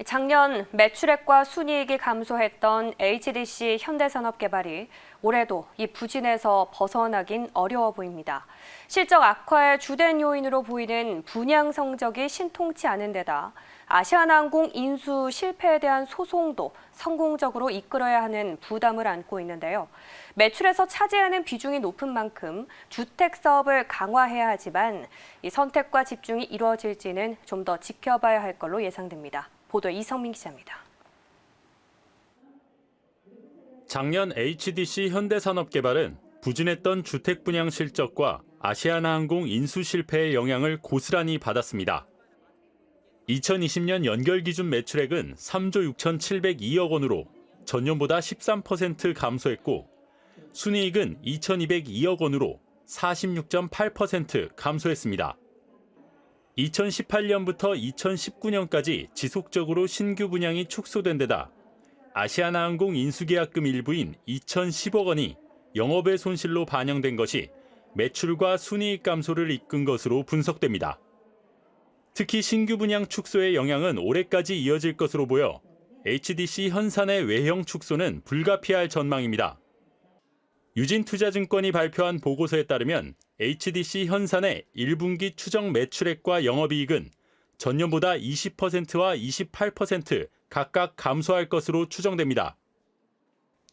작년 매출액과 순이익이 감소했던 HDC 현대산업개발이 올해도 이 부진에서 벗어나긴 어려워 보입니다. 실적 악화의 주된 요인으로 보이는 분양 성적이 신통치 않은 데다 아시아나항공 인수 실패에 대한 소송도 성공적으로 이끌어야 하는 부담을 안고 있는데요. 매출에서 차지하는 비중이 높은 만큼 주택 사업을 강화해야 하지만 이 선택과 집중이 이루어질지는 좀 더 지켜봐야 할 걸로 예상됩니다. 보도 이성민 기자입니다. 작년 HDC 현대산업개발은 부진했던 주택 분양 실적과 아시아나항공 인수 실패의 영향을 고스란히 받았습니다. 2020년 연결 기준 매출액은 3조 6,702억 원으로 전년보다 13% 감소했고 순이익은 2,202억 원으로 46.8% 감소했습니다. 2018년부터 2019년까지 지속적으로 신규 분양이 축소된 데다 아시아나항공 인수계약금 일부인 2,010억 원이 영업의 손실로 반영된 것이 매출과 순이익 감소를 이끈 것으로 분석됩니다. 특히 신규 분양 축소의 영향은 올해까지 이어질 것으로 보여 HDC 현산의 외형 축소는 불가피할 전망입니다. 유진투자증권이 발표한 보고서에 따르면 HDC 현산의 1분기 추정 매출액과 영업이익은 전년보다 20%와 28% 각각 감소할 것으로 추정됩니다.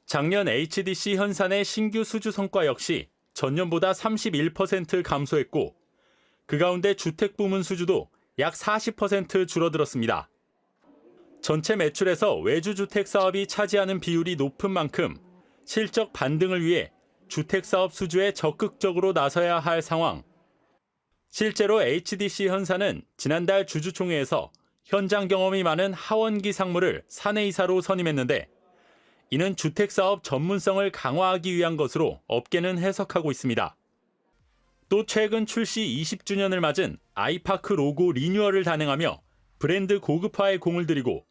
작년 HDC 현산의 신규 수주 성과 역시 전년보다 31% 감소했고 그 가운데 주택 부문 수주도 약 40% 줄어들었습니다. 전체 매출에서 외주주택 사업이 차지하는 비율이 높은 만큼 실적 반등을 위해 주택사업 수주에 적극적으로 나서야 할 상황. 실제로 HDC 현산은 지난달 주주총회에서 현장 경험이 많은 하원기 상무를 사내이사로 선임했는데 이는 주택사업 전문성을 강화하기 위한 것으로 업계는 해석하고 있습니다. 또 최근 출시 20주년을 맞은 아이파크 로고 리뉴얼을 단행하며 브랜드 고급화에 공을 들이고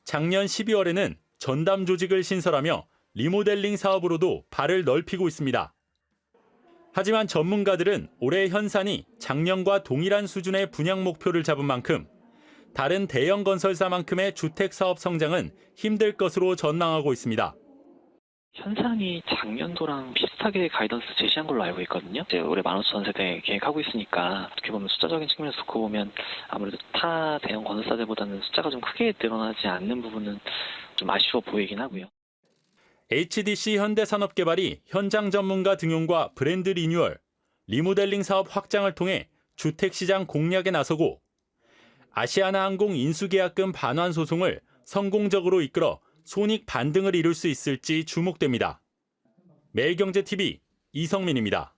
작년 12월에는 전담 조직을 신설하며 리모델링 사업으로도 발을 넓히고 있습니다. 하지만 전문가들은 올해 현산이 작년과 동일한 수준의 분양 목표를 잡은 만큼 다른 대형 건설사만큼의 주택 사업 성장은 힘들 것으로 전망하고 있습니다. 현산이 작년도랑 비슷하게 가이던스 제시한 걸로 알고 있거든요. 이제 올해 15,000세대 계획하고 있으니까 어떻게 보면 숫자적인 측면에서 놓고 보면 아무래도 타 대형 건설사들보다는 숫자가 좀 크게 늘어나지 않는 부분은 좀 아쉬워 보이긴 하고요. HDC 현대산업개발이 현장 전문가 등용과 브랜드 리뉴얼, 리모델링 사업 확장을 통해 주택시장 공략에 나서고 아시아나항공 인수계약금 반환 소송을 성공적으로 이끌어 손익 반등을 이룰 수 있을지 주목됩니다. 매일경제TV 이성민입니다.